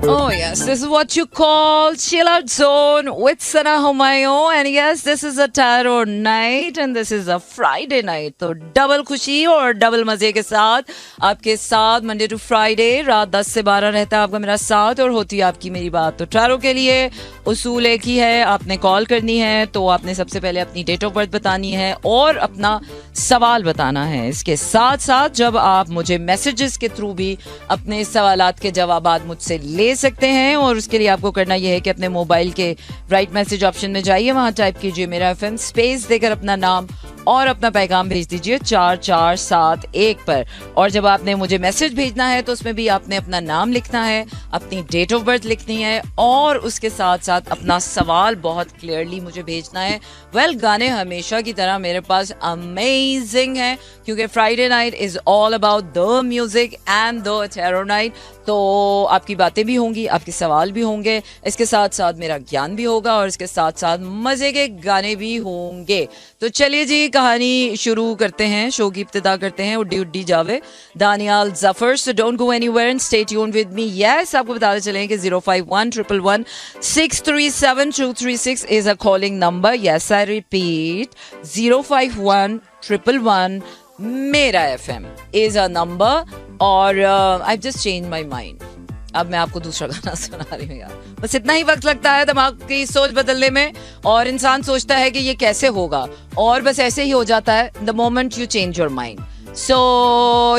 Oh yes, this is what you call chill out zone with Sana Humayun, and yes, this is a tarot night and this is a Friday night. तो double खुशी और double मजे के साथ आपके साथ Monday to Friday रात 10 से 12 रहता है आपका मेरा साथ और होती है आपकी मेरी बात. तो टारो के लिए उसूल एक ही है, आपने कॉल करनी है तो आपने सबसे पहले अपनी डेट ऑफ बर्थ बतानी है और अपना सवाल बताना है. इसके साथ साथ जब आप मुझे मैसेजेस के थ्रू भी अपने सवालात के जवाबात मुझसे ले सकते हैं और उसके लिए आपको करना यह है कि अपने मोबाइल के राइट मैसेज ऑप्शन में जाइए, वहां टाइप कीजिए मेरा एफएम, स्पेस देकर अपना नाम और अपना पैगाम भेज दीजिए 4471 पर. और जब आपने मुझे मैसेज भेजना है तो उसमें भी आपने अपना नाम लिखना है, अपनी डेट ऑफ बर्थ लिखनी है और उसके साथ साथ अपना सवाल बहुत क्लियरली मुझे भेजना है. गाने हमेशा की तरह मेरे पास अमेजिंग है क्योंकि Friday night is all about the music and the tarot night. तो आपकी बातें भी होंगी, आपके सवाल भी होंगे, इसके साथ साथ मेरा ज्ञान भी होगा और इसके साथ साथ मजे के गाने भी होंगे. तो चलिए जी, कहानी शुरू करते हैं, शो की इब्तिदा करते हैं. उड्डी उड्डी जावे Daniyal Zafar. So don't go anywhere and stay tuned with me. Yes, आपको बताते चलें कि 051-111-637-236 is a calling number. Yes, I repeat 051-111 मेरा एफएम इज अ नंबर. और I just change my mind. अब मैं आपको दूसरा गाना सुना रही हूँ यार. बस इतना ही वक्त लगता है दिमाग की सोच बदलने में और इंसान सोचता है कि ये कैसे होगा और बस ऐसे ही हो जाता है the moment you change your mind. So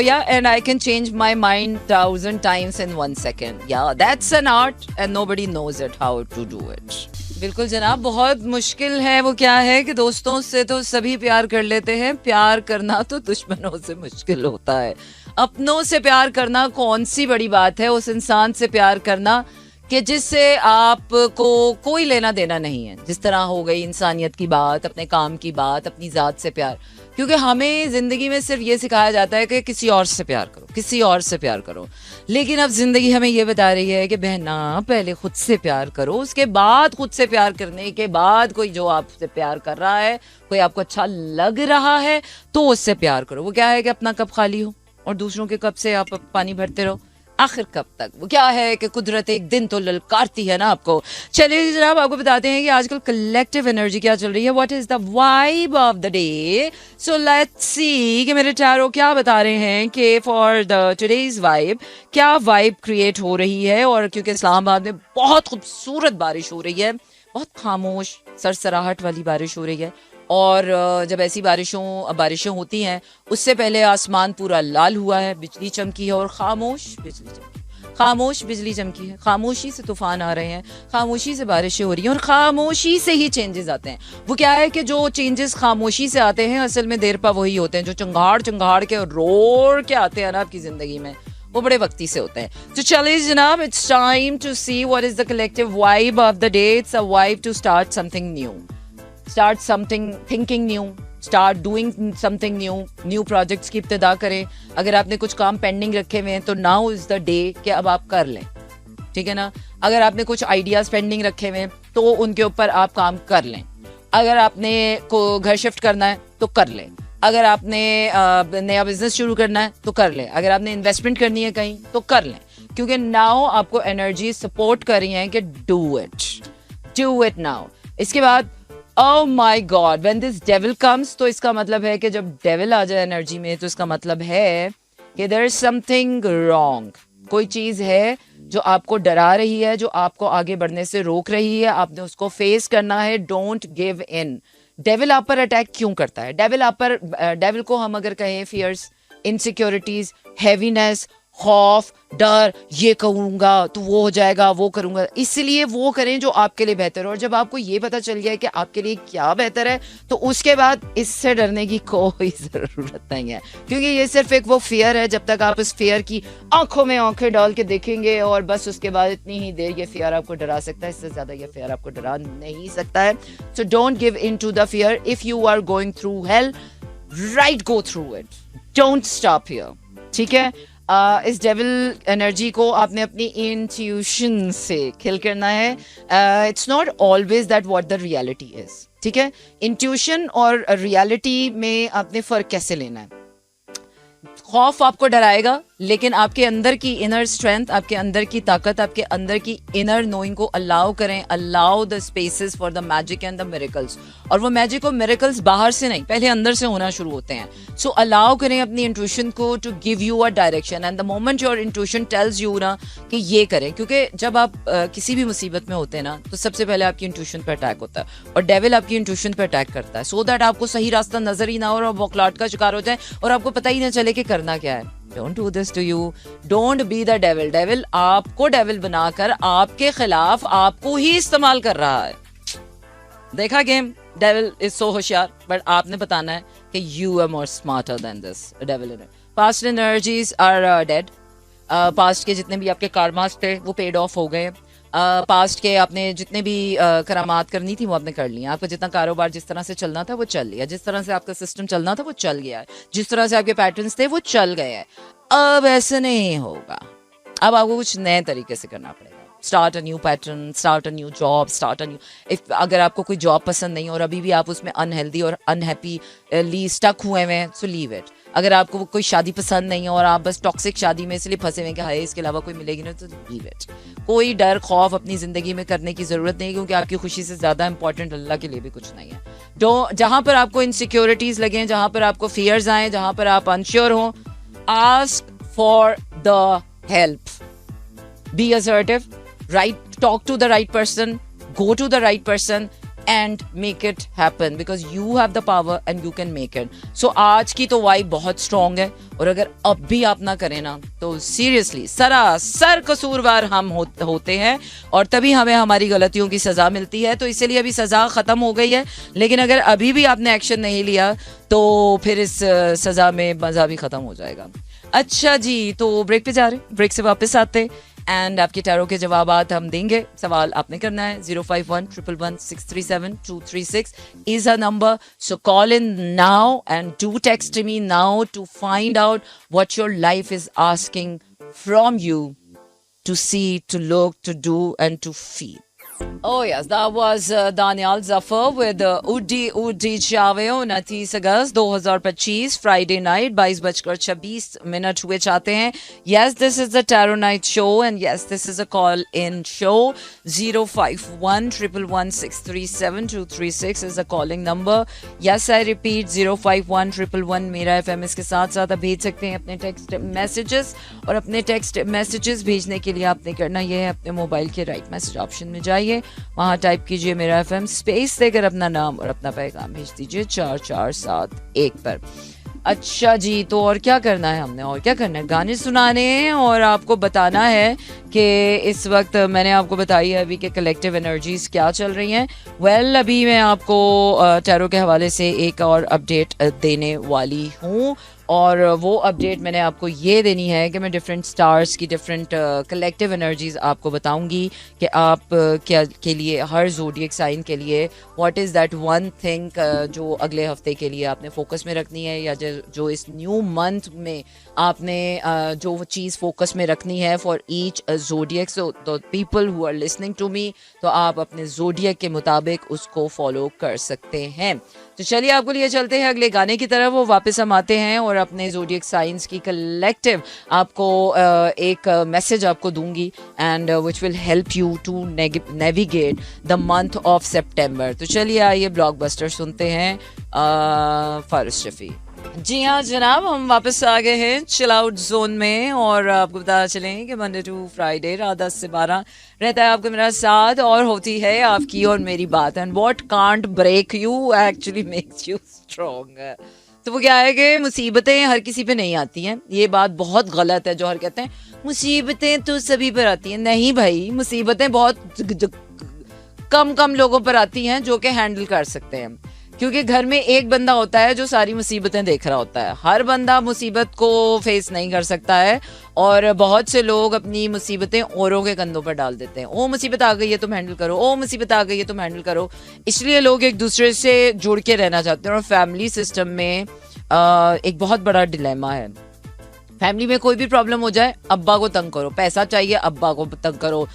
yeah, and I can change my mind 1,000 times in 1 second. Yeah, that's an art and nobody knows it how to do it. बिल्कुल जनाब, बहुत मुश्किल है. वो क्या है कि दोस्तों से तो सभी प्यार कर लेते हैं, प्यार करना तो दुश्मनों से मुश्किल होता है. अपनों से प्यार करना कौन सी बड़ी बात है, उस इंसान से प्यार करना कि जिससे आपको कोई लेना देना नहीं है. जिस तरह हो गई इंसानियत की बात, अपने काम की बात, अपनी ज़ात से प्यार. क्योंकि हमें ज़िंदगी में सिर्फ ये सिखाया जाता है कि किसी और से प्यार करो, किसी और से प्यार करो. लेकिन अब ज़िंदगी हमें ये बता रही है कि बहना पहले खुद से प्यार करो, उसके बाद खुद से प्यार करने के बाद कोई जो आपसे प्यार कर रहा है, कोई आपको अच्छा लग रहा है तो उससे प्यार करो. वो क्या है कि अपना कप खाली हो और दूसरों के कप से आप पानी भरते रहो. आखिर कब तक? वो क्या है कि कुदरत एक दिन तो ललकारती है ना आपको. चलिए जनाब, आपको बताते हैं कि आजकल कलेक्टिव एनर्जी क्या चल रही है. What is the vibe of the day. So let's see कि मेरे टैरो क्या बता रहे हैं कि फॉर द टुडेज वाइब क्या वाइब क्रिएट हो रही है. और क्योंकि इस्लामाबाद में बहुत खूबसूरत बारिश हो रही है, बहुत खामोश सरसराहट वाली बारिश हो रही है. और जब ऐसी बारिशें होती हैं उससे पहले आसमान पूरा लाल हुआ है, बिजली चमकी है और खामोश बिजली चमकी है. खामोशी से तूफान आ रहे हैं, खामोशी से बारिशें हो रही हैं और खामोशी से ही चेंजेस आते हैं. वो क्या है कि जो चेंजेस खामोशी से आते हैं असल में देर पा वही होते हैं जो चंगाड़ के रोर के आते हैं ना आपकी जिंदगी में, वो बड़े वक्ती से होते हैं. तो चलिए जनाब, it's time to see what is the collective vibe of the day. It's a vibe to start something new, start something thinking new, start doing something new projects की इब्तिदा करें. अगर आपने कुछ काम पेंडिंग रखे हुए हैं तो now is the day कि अब आप कर लें, ठीक है ना. अगर आपने कुछ आइडियाज पेंडिंग रखे हुए हैं तो उनके ऊपर आप काम कर लें. अगर आपने को घर शिफ्ट करना है तो कर लें. अगर आपने नया बिजनेस शुरू करना है तो कर लें. अगर आपने इन्वेस्टमेंट करनी है कहीं तो कर लें, क्योंकि नाउ आपको एनर्जी सपोर्ट कर रही है कि डू इट नाउ. इसके बाद Oh my God, when this devil comes, तो इसका मतलब है कि जब devil आ जाए एनर्जी में तो इसका मतलब है कि there is something wrong. कोई चीज़ है जो आपको डरा रही है, जो आपको आगे बढ़ने से रोक रही है. आपने उसको फेस करना है. Don't give in. devil आप पर अटैक क्यों करता है? devil को हम अगर कहें fears, insecurities, heaviness, खौफ, डर, ये करूंगा तो वो हो जाएगा, वो करूंगा, इसलिए वो करें जो आपके लिए बेहतर है. और जब आपको ये पता चल गया है कि आपके लिए क्या बेहतर है तो उसके बाद इससे डरने की कोई ज़रूरत नहीं है, क्योंकि ये सिर्फ एक वो फियर है. जब तक आप इस फियर की आंखों में आंखें डाल के देखेंगे और बस उसके बाद इतनी ही देर ये फियर आपको डरा सकता है, इससे ज़्यादा ये फियर आपको डरा नहीं सकता है. So don't give in to the fear. If you are going through hell, right, go through it, don't stop here, ठीक है. इस डेविल एनर्जी को आपने अपनी इंट्यूशन से किल करना है. It's not always that what the reality is, ठीक है. इंट्यूशन और रियलिटी में आपने फ़र्क कैसे लेना है. खौफ आपको डराएगा लेकिन आपके अंदर की इनर स्ट्रेंथ, आपके अंदर की ताकत, आपके अंदर की इनर नोइंग को अलाउ करें, allow the spaces for the magic and the miracles. और वो मैजिक और मिरेकल्स बाहर से नहीं, पहले अंदर से होना शुरू होते हैं। सो अलाउ करें अपनी इंट्यूशन को to give you a direction, and the moment your intuition tells you ना कि ये करें, क्योंकि जब आप किसी भी मुसीबत में होते हैं ना, तो सबसे पहले आपकी इंट्यूशन पर अटैक होता है, और डेविल आपकी इंट्यूशन पर अटैक करता है, सो दैट आपको सही रास्ता नजर ही ना हो और बौखलाहट का शिकार हो जाए और आपको पता ही ना चले कि करना क्या है। Don't do this to you. Don't be the devil. Devil आपको devil बनाकर आपके खिलाफ आपको ही इस्तेमाल कर रहा है। देखा गेम? Devil is so होशियार, but आपने बताना है कि you are more smarter than this devil in it. Past energies are dead. Past के जितने भी आपके karmas थे वो paid off हो गए। पास्ट के आपने जितने भी करामात करनी थी वो आपने कर ली। आपका जितना कारोबार जिस तरह से चलना था वो चल लिया, जिस तरह से आपका सिस्टम चलना था वो चल गया है, जिस तरह से आपके पैटर्न्स थे वो चल गए हैं। अब ऐसे नहीं होगा, अब आपको कुछ नए तरीके से करना पड़ेगा। Start a new pattern, start a new job, start a new, if अगर आपको कोई जॉब पसंद नहीं और अभी भी आप उसमें अनहेल्दी और अनहैप्पीली स्टक हुए हैं, सो लीव इट। अगर आपको कोई शादी पसंद नहीं है और आप बस टॉक्सिक शादी में इसलिए फंसे हुए कि हाय इसके अलावा कोई मिलेगी नहीं, तो लीव इट। कोई डर खौफ अपनी जिंदगी में करने की जरूरत नहीं, क्योंकि आपकी खुशी से ज्यादा इंपॉर्टेंट अल्लाह के लिए भी कुछ नहीं है। तो जहां पर आपको इनसिक्योरिटीज लगे, जहां पर आपको फियर्स आए, जहां पर आप अनश्योर हो, ask for the help, be assertive, right, talk to the right person, go to the right person and make it happen because you have the power and you can make it. So आज की तो vibe बहुत strong है, और अगर अब भी आप ना करें ना तो सीरियसली सरासर कसूरवार हम होते हैं, और तभी हमें हमारी गलतियों की सजा मिलती है। तो इसलिए अभी सजा खत्म हो गई है, लेकिन अगर अभी भी आपने एक्शन नहीं लिया तो फिर इस सजा में मजा भी खत्म हो जाएगा। अच्छा जी, तो ब्रेक पे जा रहे, ब्रेक से वापस आते एंड आपके टैरो के जवाबात हम देंगे। सवाल आपने करना है 051-111-637-236 is a number, so call in now and do text me now to find out what your life is asking from you to see, to look, to do and to feel. Oh yes, that was Daniel Zafar with Udi Chaveo 29 अगस्त 2025 Friday night 22:26 हुए चाहते हैं। Yes, this is the Tarot Night Show and yes, this is a call in show। 051-111-637-236 is the calling number। Yes, I repeat 051-111 मेरा FM। इसके साथ साथ आप भेज सकते हैं अपने टेक्स्ट मैसेजेस, और अपने टेक्स्ट मैसेजेस भेजने के लिए आपने करना यह है, अपने मोबाइल के राइट मैसेज ऑप्शन में जाइए, वहां टाइप कीजिए मेरा एफएम, स्पेस देकर अपना नाम और अपना पैगाम भेज दीजिए 4471 पर। अच्छा जी, तो और क्या करना है हमने, और क्या करना है, गाने सुनाने हैं और आपको बताना है कि इस वक्त मैंने आपको बताई है अभी के कलेक्टिव एनर्जीज क्या चल रही हैं। वेल, अभी मैं आपको टैरो के हवाले से एक और अपडेट देने वाली हूँ, और वो अपडेट मैंने आपको ये देनी है कि मैं डिफरेंट स्टार्स की डिफरेंट कलेक्टिव एनर्जीज आपको बताऊंगी कि आप क्या के लिए, हर जोडियक साइन के लिए what is that one thing जो अगले हफ्ते के लिए आपने फोकस में रखनी है, या जो इस न्यू मंथ में आपने जो चीज़ फोकस में रखनी है for each zodiac. So the people who are listening to me, तो आप अपने जोडियक के मुताबिक उसको फॉलो कर सकते हैं। तो चलिए आपको लिए चलते हैं अगले गाने की तरफ, वो वापस हम आते हैं और अपने ज़ोडिएक साइंस की कलेक्टिव आपको एक मैसेज आपको दूंगी, and which will help you to navigate the month of September. तो चलिए आइए ब्लॉकबस्टर सुनते हैं फारिस शफी। जी हाँ जनाब, हम वापस आ गए हैं चिल आउट जोन में, और आपको पता चलें कि मंडे टू फ्राइडे रात 10 से 12 रहता है आपका मेरा साथ, और होती है आपकी और मेरी बात। And what can't break you actually makes you strong. तो वो क्या है कि मुसीबतें हर किसी पे नहीं आती हैं। ये बात बहुत गलत है जो हर कहते हैं मुसीबतें तो सभी पर आती हैं। नहीं भाई, मुसीबतें बहुत कम लोगों पर आती हैं जो कि हैंडल कर सकते हैं, क्योंकि घर में एक बंदा होता है जो सारी मुसीबतें देख रहा होता है। हर बंदा मुसीबत को फेस नहीं कर सकता है, और बहुत से लोग अपनी मुसीबतें औरों के कंधों पर डाल देते हैं। ओ मुसीबत आ गई है तुम हैंडल करो, ओ मुसीबत आ गई है तुम हैंडल करो। इसलिए लोग एक दूसरे से जुड़ के रहना चाहते हैं, और फैमिली सिस्टम में एक बहुत बड़ा डिलेमा है। फैमिली में कोई भी प्रॉब्लम हो जाए, अब्बा को तंग करो, पैसा चाहिए अब्बा को तंग करो,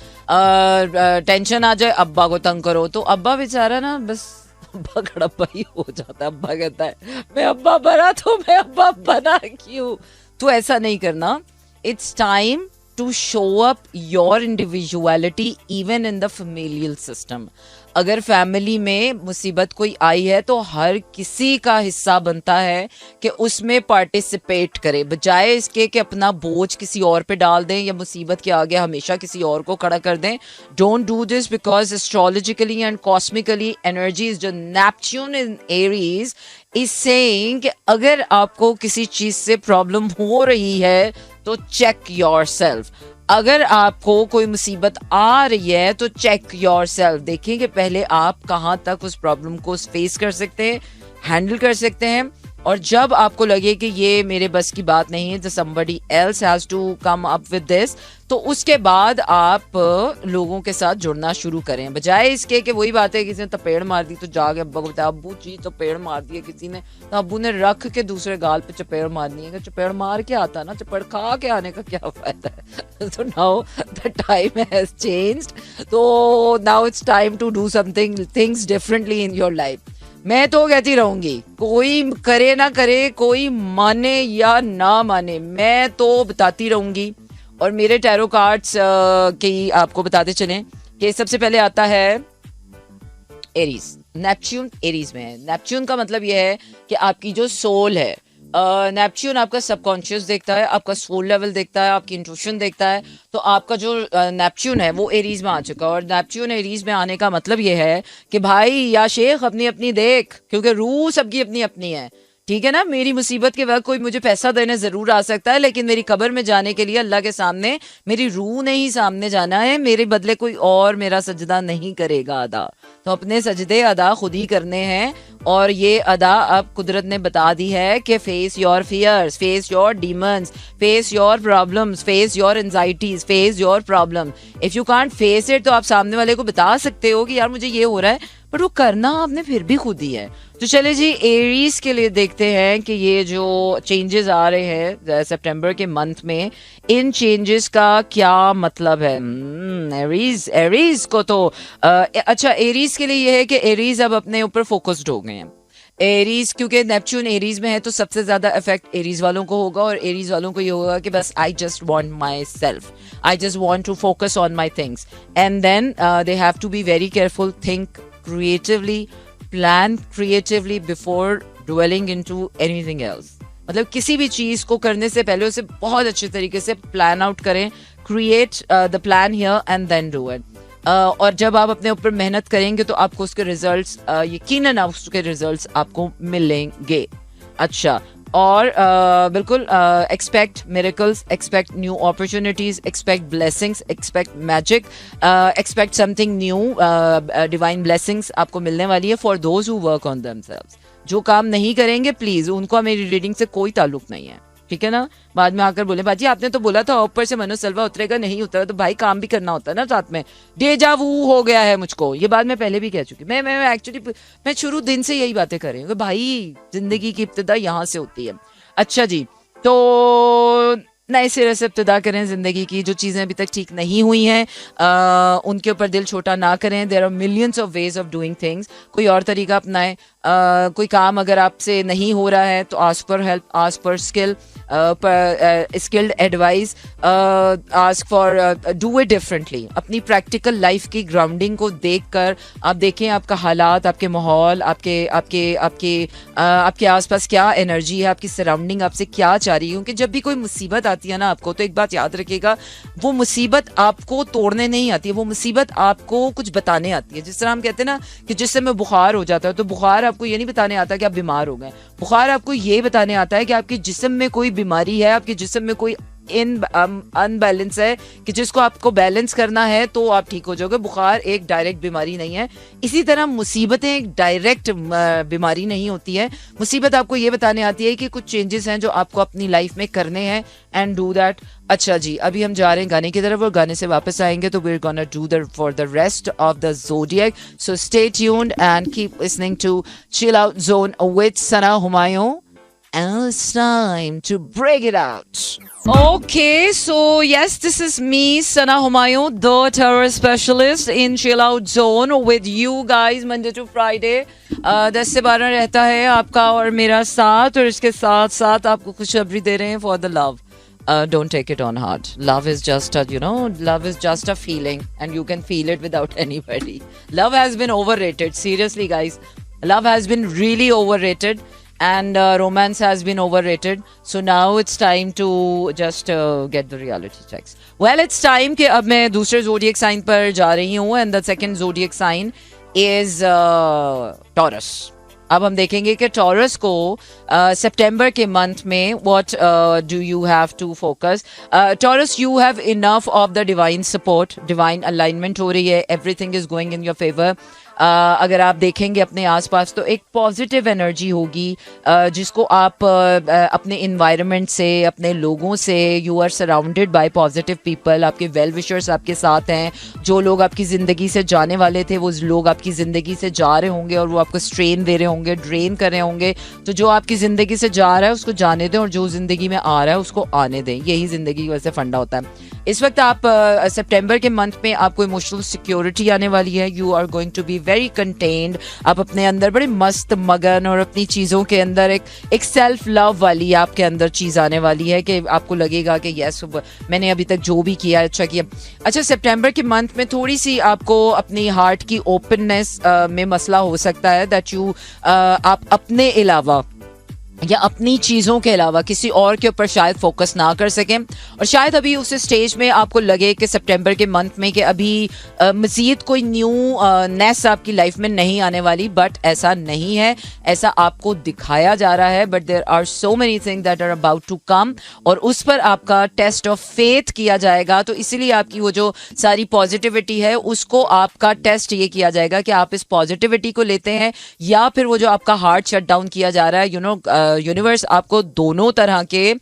टेंशन आ जाए अब्बा को तंग करो। तो अब्बा बेचारा ना बस अब्बा गड़ब्बा ही हो जाता है। अब्बा कहता है मैं अब्बा बना तो मैं अब्बा बना क्यों। तो ऐसा नहीं करना। it's time to show up your individuality even in the familial system. अगर फैमिली में मुसीबत कोई आई है तो हर किसी का हिस्सा बनता है कि उसमें पार्टिसिपेट करे, बजाय इसके कि अपना बोझ किसी और पे डाल दें या मुसीबत के आगे हमेशा किसी और को खड़ा कर दें. Don't do this, because astrologically and cosmically energies जो Neptune in Aries is saying कि अगर आपको किसी चीज से प्रॉब्लम हो रही है तो चेक योरसेल्फ. अगर आपको कोई मुसीबत आ रही है तो चेक योरसेल्फ. देखिए कि पहले आप कहाँ तक उस प्रॉब्लम को फेस कर सकते हैं, हैंडल कर सकते हैं. और जब आपको लगे कि ये मेरे बस की बात नहीं है, तो somebody else has to come up with this, तो उसके बाद आप लोगों के साथ जुड़ना शुरू करें, बजाय इसके कि वही बात है किसी ने तपेड़ मार दी तो जाके अब्बा को बताया अब्बू जी तपेड़ मार दी है किसी ने, तो अब्बू ने रख के दूसरे गाल पे चपेड़ मारनी है. चपेड़ मार के आता ना, चपेड़ खा के आने का क्या फायदा है. तो now the time has changed, तो now it's time to do something things differently in your life. मैं तो कहती रहूंगी, कोई करे ना करे, कोई माने या ना माने, मैं तो बताती रहूंगी. और मेरे टैरो कार्ड्स की आपको बताते चलें कि सबसे पहले आता है एरीज. नेपच्यून एरीज में है. नेपच्यून का मतलब यह है कि आपकी जो सोल है, नेपच्यून आपका सबकॉन्शियस देखता है, आपका सोल लेवल देखता है, आपकी इंट्यूशन देखता है. तो आपका जो नेपच्यून है वो एरीज में आ चुका है. और नेपच्यून एरीज में आने का मतलब ये है कि भाई या शेख अपनी अपनी देख, क्योंकि रूह सबकी अपनी अपनी है. ठीक है ना. मेरी मुसीबत के वक्त कोई मुझे पैसा देने जरूर आ सकता है, लेकिन मेरी कब्र में जाने के लिए अल्लाह के सामने मेरी रूह ने ही सामने जाना है. मेरे बदले कोई और मेरा सजदा नहीं करेगा अदा. तो अपने सजदे अदा खुद ही करने हैं. और ये अदा अब कुदरत ने बता दी है कि face your fears, face your demons, face your problems, face your anxieties, face your problem. If you can't face it, तो आप सामने वाले को बता सकते हो कि यार मुझे ये हो रहा है, बट वो करना आपने फिर भी खुद ही है. तो चले जी एरीज के लिए देखते हैं कि ये जो चेंजेस आ रहे हैं सितंबर के मंथ में, इन चेंजेस का क्या मतलब है. एरीज को तो अच्छा, एरीज के लिए ये है कि एरीज अब अपने ऊपर फोकस्ड हो गए हैं. एरीज क्योंकि नेपच्यून एरीज में है तो सबसे ज्यादा इफेक्ट एरीज वालों को होगा. और एरीज वालों को ये होगा कि बस I just want myself, I just want to focus on my things. And then they have to be very careful, think creatively, plan creatively before dwelling into anything else. मतलब किसी भी चीज को करने से पहले उसे बहुत अच्छे तरीके से प्लान आउट करें. Create the plan here and then do it. और जब आप अपने ऊपर मेहनत करेंगे तो आपको उसके रिजल्ट्स, यकीनन उसके रिजल्ट्स आपको मिलेंगे. अच्छा, और बिल्कुल expect miracles, expect new opportunities, expect blessings, expect magic, expect something new. Divine blessings आपको मिलने वाली है for those who work on themselves. जो काम नहीं करेंगे प्लीज उनको मेरी रीडिंग से कोई ताल्लुक नहीं है. ठीक है ना. बाद में आकर बोले बाजी आपने तो बोला था ऊपर से मनोसलवा उतरेगा, नहीं उतरा. तो भाई काम भी करना होता है ना साथ में. डेजा वू हो गया है मुझको, ये बात मैं पहले भी कह चुकी. मैं एक्चुअली मैं शुरू दिन से यही बातें कर रही हूँ. भाई जिंदगी की इब्तिदा यहाँ से होती है. अच्छा जी, तो नए सिरे से इब्तिदा करें जिंदगी की. जो चीज़ें अभी तक ठीक नहीं हुई हैं उनके ऊपर दिल छोटा ना करें. There are millions of ways of doing things. कोई और तरीका अपनाएं. कोई काम अगर आपसे नहीं हो रहा है तो ask for help, ask for skilled advice, ask for do it differently. अपनी प्रैक्टिकल लाइफ की ग्राउंडिंग को देखकर आप देखें आपका हालात, आपके माहौल, आपके आपके आपके आपके आसपास क्या एनर्जी है, आपकी सराउंडिंग आपसे क्या चाह रही है. क्योंकि जब भी कोई मुसीबत आती है ना आपको, तो एक बात याद रखिएगा, वो मुसीबत आपको तोड़ने नहीं आती है, वो मुसीबत आपको कुछ बताने आती है. जिस तरह हम कहते हैं ना कि जिस समय बुखार हो जाता है, तो बुखार आपको ये नहीं बताने आता कि आप बीमार हो गए. बुखार आपको ये बताने आता है कि आपके जिस्म में कोई बीमारी है, आपके जिस्म में कोई अनबैलेंस है कि जिसको आपको बैलेंस करना है तो आप ठीक हो जाओगे. बुखार एक डायरेक्ट बीमारी नहीं है. इसी तरह मुसीबतें एक डायरेक्ट बीमारी नहीं होती है. मुसीबत आपको ये बताने आती है कि कुछ चेंजेस हैं जो आपको अपनी लाइफ में करने हैं, एंड डू दैट. अच्छा जी, अभी हम जा रहे हैं गाने की तरफ और गाने से वापस आएंगे तो we are gonna do the for the rest of the zodiac. So stay tuned and keep listening to chill out zone with Sana Humayun. And it's time to break it out. Okay, so yes, this is me, Sana Humayun, the terror specialist in Chill Out Zone with you guys Monday to Friday. 10 से 12 रहता है आपका और मेरा साथ, और इसके साथ साथ आपको खुशखबरी दे रहे हैं for the love. don't take it on hard. Love is just a, love is just a feeling, and you can feel it without anybody. Love has been overrated. Seriously, guys. Love has been really overrated, and romance has been overrated. So now it's time to just get the reality checks. Well, it's time कि अब मैं दूसरे zodiac sign पर जा रही हूँ, and the second zodiac sign is Taurus. अब हम देखेंगे कि टॉरस को सितंबर के मंथ में what do you have to focus. Taurus, you have enough of the divine support. Divine alignment हो रही है. Everything is going in your favour. अगर आप देखेंगे अपने आसपास तो एक पॉजिटिव एनर्जी होगी जिसको आप अपने इन्वायरमेंट से, अपने लोगों से, you are surrounded by positive people. आपके वेल विशर्स आपके साथ हैं. जो लोग आपकी ज़िंदगी से जाने वाले थे वो लोग आपकी ज़िंदगी से जा रहे होंगे और वो आपको स्ट्रेन दे रहे होंगे, ड्रेन कर रहे होंगे. तो जो आपकी ज़िंदगी से जा रहा है उसको जाने दें, और जो ज़िंदगी में आ रहा है उसको आने दें. यही ज़िंदगी वैसे फंडा होता है. इस वक्त आप सितंबर के मंथ में आपको इमोशनल सिक्योरिटी आने वाली है. You are going to be very content. आप अपने अंदर बड़े मस्त मगन और अपनी चीज़ों के अंदर एक सेल्फ लव वाली आपके अंदर चीज़ आने वाली है कि आपको लगेगा कि यस, मैंने अभी तक जो भी किया अच्छा किया. अच्छा, सितंबर के मंथ में थोड़ी सी आपको अपनी हार्ट की ओपननेस में मसला हो सकता है. दैट यू आप अपने अलावा या अपनी चीज़ों के अलावा किसी और के ऊपर शायद फोकस ना कर सकें, और शायद अभी उस स्टेज में आपको लगे कि सितंबर के मंथ में कि अभी मज़ीद कोई न्यू नेस आपकी लाइफ में नहीं आने वाली. बट ऐसा नहीं है. ऐसा आपको दिखाया जा रहा है. But there are so many things that are about to come, और उस पर आपका टेस्ट ऑफ फेथ किया जाएगा. तो इसीलिए आपकी वो जो सारी पॉजिटिविटी है उसको आपका टेस्ट ये किया जाएगा कि आप इस पॉजिटिविटी को लेते हैं या फिर वो जो आपका हार्ट शट डाउन किया जा रहा है. यूनिवर्स आपको दोनों तरह के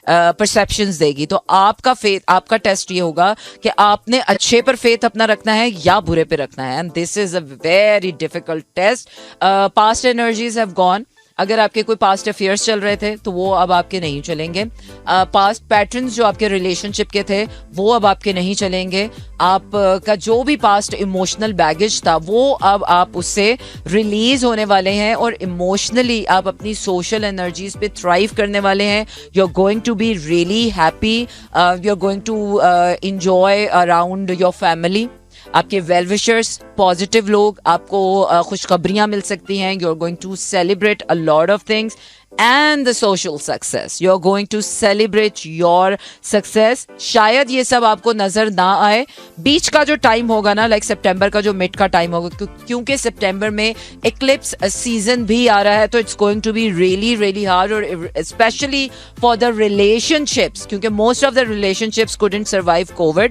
परसेप्शंस देगी. तो आपका फेथ, आपका टेस्ट ये होगा कि आपने अच्छे पर फेथ अपना रखना है या बुरे पे रखना है. And this is a very difficult test. Past energies have gone. अगर आपके कोई पास्ट अफेयर्स चल रहे थे तो वो अब आपके नहीं चलेंगे. पास्ट पैटर्न्स जो आपके रिलेशनशिप के थे वो अब आपके नहीं चलेंगे. आप का जो भी पास्ट इमोशनल बैगेज था वो अब आप उससे रिलीज होने वाले हैं, और इमोशनली आप अपनी सोशल एनर्जीज पे थ्राइव करने वाले हैं. You are going to be really happy. You are going to enjoy around your family. आपके वेल विशर्स, पॉजिटिव लोग, आपको खुशखबरियां मिल सकती हैं. You are going to celebrate a lot of things and the social success. You're going to celebrate your success. शायद ये सब आपको नजर ना आए. बीच का जो टाइम होगा ना, लाइक सितंबर का जो मिड का टाइम होगा, क्योंकि सितंबर में इक्लिप्स सीजन भी आ रहा है, तो it's going to be really really hard, और स्पेशली फॉर द रिलेशनशिप्स, क्योंकि most of the relationships couldn't survive COVID,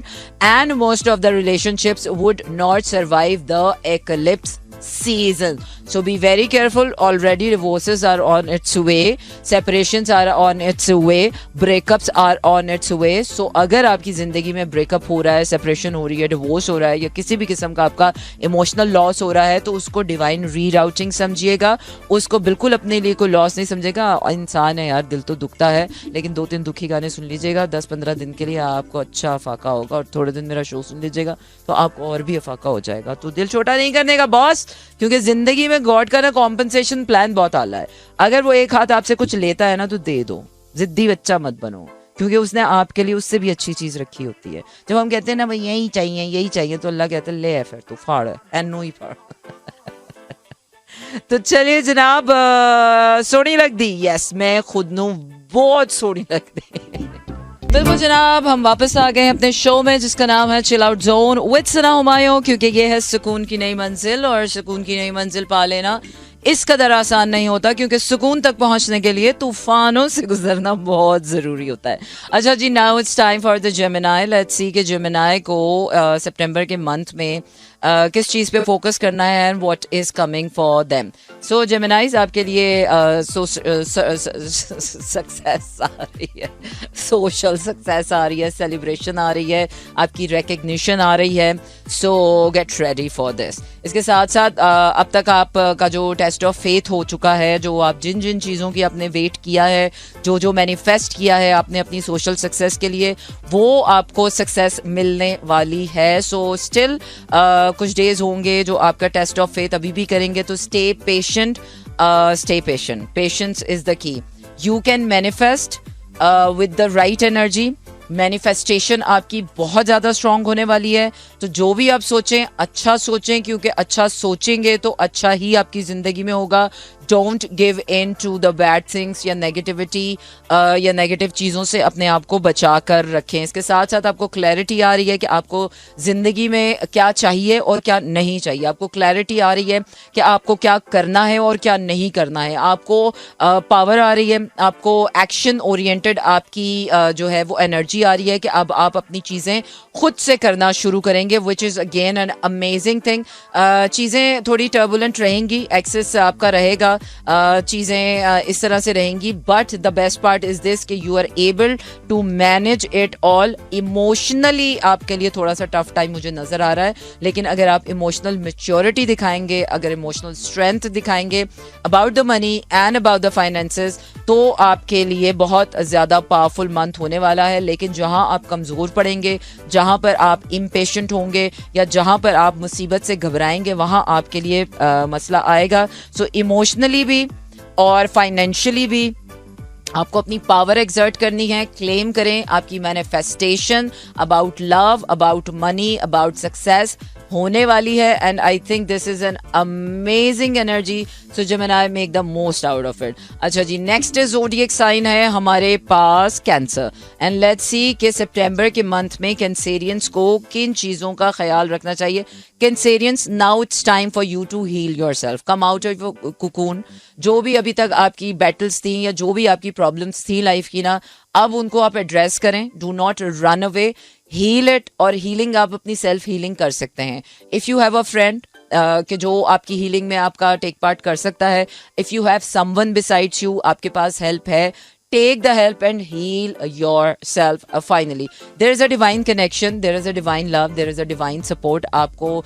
and most of the relationships would not survive the eclipse season. So be very careful. Already divorces are on its way, separations are on its way, breakups are on its way. So अगर आपकी ज़िंदगी में breakup हो रहा है, separation हो रही है, डिवोर्स हो रहा है, या किसी भी किस्म का आपका इमोशनल लॉस हो रहा है, तो उसको डिवाइन रीराउटिंग समझिएगा. उसको बिल्कुल अपने लिए कोई लॉस नहीं समझेगा. इंसान है यार, दिल तो दुखता है, लेकिन 2-3 दुखी गाने सुन लीजिएगा 10-15 दिन के लिए, आपको अच्छा अफाका होगा. और थोड़े दिन मेरा शो सुन लीजिएगा तो आपको और भी अफाका हो जाएगा. तो दिल छोटा नहीं करने का बॉस, क्योंकि जिंदगी में गॉड का ना कॉम्पनसेशन प्लान बहुत आला है. अगर वो एक हाथ आपसे कुछ लेता है ना तो दे दो. जिद्दी बच्चा मत बनो, क्योंकि उसने आपके लिए उससे भी अच्छी चीज रखी होती है. जब हम कहते हैं ना भाई यही चाहिए, तो अल्लाह कहता है ले फिर तो फाड़ एनो ही फाड़. तो चलिए जनाब, सोनी लगदी. यस, मैं खुद नू बहुत सोनी लगदी. बिल्कुल जनाब, हम वापस आ गए अपने शो में जिसका नाम है chill out zone with Sana Humayun, क्योंकि ये है सुकून की नई मंजिल, और सुकून की नई मंजिल पा लेना इस कदर आसान नहीं होता, क्योंकि सुकून तक पहुंचने के लिए तूफानों से गुजरना बहुत ज़रूरी होता है. अच्छा जी, now it's time for the Gemini. Let's see कि जेमिनाई को सितंबर के मंथ में किस चीज़ पे फोकस करना है and what is coming for them. सो जेमिनाइज, आपके लिए सक्सेस आ रही है, सोशल सक्सेस आ रही है, सेलिब्रेशन आ रही है, आपकी रिकग्निशन आ रही है. सो गेट रेडी फॉर दिस. इसके साथ साथ अब तक आपका जो टेस्ट ऑफ फेथ हो चुका है, जो आप जिन जिन चीज़ों की आपने वेट किया है, जो जो मैनिफेस्ट किया है आपने अपनी सोशल सक्सेस के लिए, वो आपको सक्सेस मिलने वाली है. सो स्टिल कुछ डेज होंगे जो आपका टेस्ट ऑफ फेथ अभी भी करेंगे. तो stay patient. Patience is the key. You can manifest with the right energy. Manifestation आपकी बहुत ज़्यादा स्ट्रांग होने वाली है। तो जो भी आप सोचें अच्छा सोचें, क्योंकि अच्छा सोचेंगे तो अच्छा ही आपकी ज़िंदगी में होगा। Don't give in to the bad things या नेगेटिविटी या नेगेटिव चीज़ों से अपने आप को बचा कर रखें। इसके साथ साथ आपको क्लैरिटी आ रही है कि आपको ज़िंदगी में क्या चाहिए और क्या नहीं चाहिए। आपको क्लैरिटी आ रही है कि आपको क्या करना है और क्या नहीं करना है। आपको पावर आ रही है, आपको एक्शन ओरिएंटेड आपकी जो है वो एनर्जी आ रही है कि अब आप अपनी चीज़ें खुद से करना शुरू करेंगे, which is again an amazing thing. चीज़ें थोड़ी टर्बुलेंट रहेंगी, एक्सेस आपका रहेगा, चीज़ें इस तरह से रहेंगी, but the best part is this कि you are able to manage it all. Emotionally आपके लिए थोड़ा सा टफ टाइम मुझे नजर आ रहा है, लेकिन अगर आप इमोशनल मेच्योरिटी दिखाएंगे, अगर इमोशनल स्ट्रेंथ दिखाएंगे about the money and about the finances, तो आपके लिए बहुत ज़्यादा पावरफुल मंथ होने वाला है। लेकिन जहां आप कमज़ोर पड़ेंगे, जहां पर आप इम्पेशेंट होंगे या जहां पर आप मुसीबत से घबराएंगे, वहां आपके लिए मसला आएगा। सो इमोशनली भी और फाइनेंशियली भी आपको अपनी पावर एक्सर्ट करनी है। क्लेम करें आपकी manifestation about love, about money, about success होने वाली है। And I think this is an amazing energy, so Gemini make the most out of it. अच्छा जी, नेक्स्ट ज़ोडिएक साइन है हमारे पास कैंसर। एंड लेट्स सी कि सितंबर के मंथ में कैंसेरियंस को किन चीज़ों का ख्याल रखना चाहिए। Cancerians, now it's time for you to heal yourself, come out of your cocoon. जो भी अभी तक आपकी बैटल्स थी या जो भी आपकी प्रॉब्लम्स थी लाइफ की ना, अब उनको आप एड्रेस करें। Do not run away, heal it. और हीलिंग आप अपनी सेल्फ हीलिंग कर सकते हैं। If you have a friend कि जो आपकी हीलिंग में आपका टेक पार्ट कर सकता है, if you have someone besides you, आपके पास हेल्प है, take the help and heal yourself. Finally there is a divine connection, there is a divine love, there is a divine support. आपको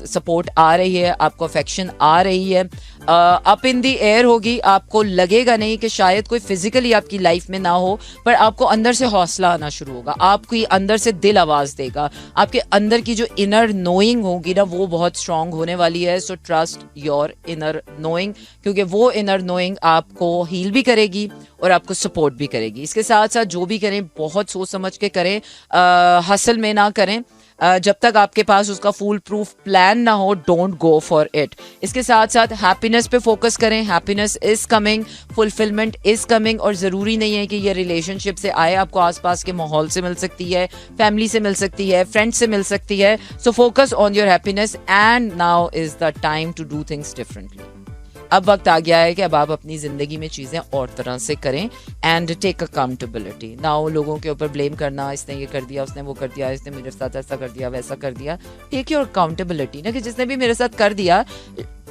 support आ रही है, आपको affection आ रही है, up in the air होगी। आपको लगेगा नहीं कि शायद कोई फिजिकली आपकी लाइफ में ना हो, पर आपको अंदर से हौसला आना शुरू होगा, आपकी अंदर से दिल आवाज देगा, आपके अंदर की जो इनर नोइंग होगी ना वो बहुत स्ट्रांग होने वाली है। So trust your inner knowing, क्योंकि वो इनर नोइंग आपको हील भी करेगी और आपको सपोर्ट भी करेगी। इसके साथ साथ जो भी करें बहुत सोच समझ के करें, हसल में ना करें। जब तक आपके पास उसका फुल प्रूफ प्लान ना हो, डोंट गो फॉर इट। इसके साथ साथ हैप्पीनेस पे फोकस करें। Happiness is coming, fulfilment is coming. और ज़रूरी नहीं है कि ये रिलेशनशिप से आए, आपको आसपास के माहौल से मिल सकती है, फैमिली से मिल सकती है, फ्रेंड से मिल सकती है। So focus on your happiness and now is the time to do things differently. अब वक्त आ गया है कि अब आप अपनी ज़िंदगी में चीज़ें और तरह से करें एंड टेक अकाउंटेबिलिटी। नाउ लोगों के ऊपर ब्लेम करना, इसने ये कर दिया, उसने वो कर दिया, इसने मेरे साथ ऐसा कर दिया, वैसा कर दिया। टेक योर अकाउंटेबिलिटी ना, कि जिसने भी मेरे साथ कर दिया,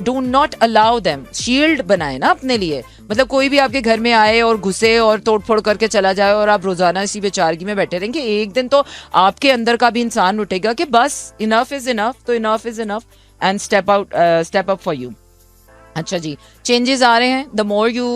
do not allow them. Shield बनाए ना अपने लिए। मतलब कोई भी आपके घर में आए और घुसे और तोड़ फोड़ करके चला जाए और आप रोजाना इसी बेचारगी में बैठे रहेंगे, एक दिन तो आपके अंदर का भी इंसान उठेगा कि बस इनफ इज इनफ, तो enough is enough and step up for you. अच्छा जी, चेंजेस आ रहे हैं। The more you